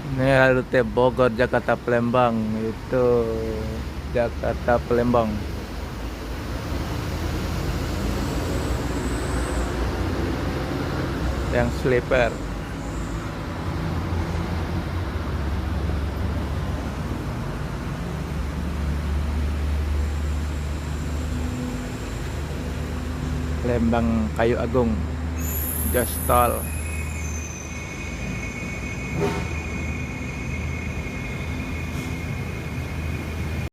Ini rute Bogor, Jakarta, Palembang. Itu Jakarta, Palembang. Yang sleeper. Palembang Kayu Agung. Just tol.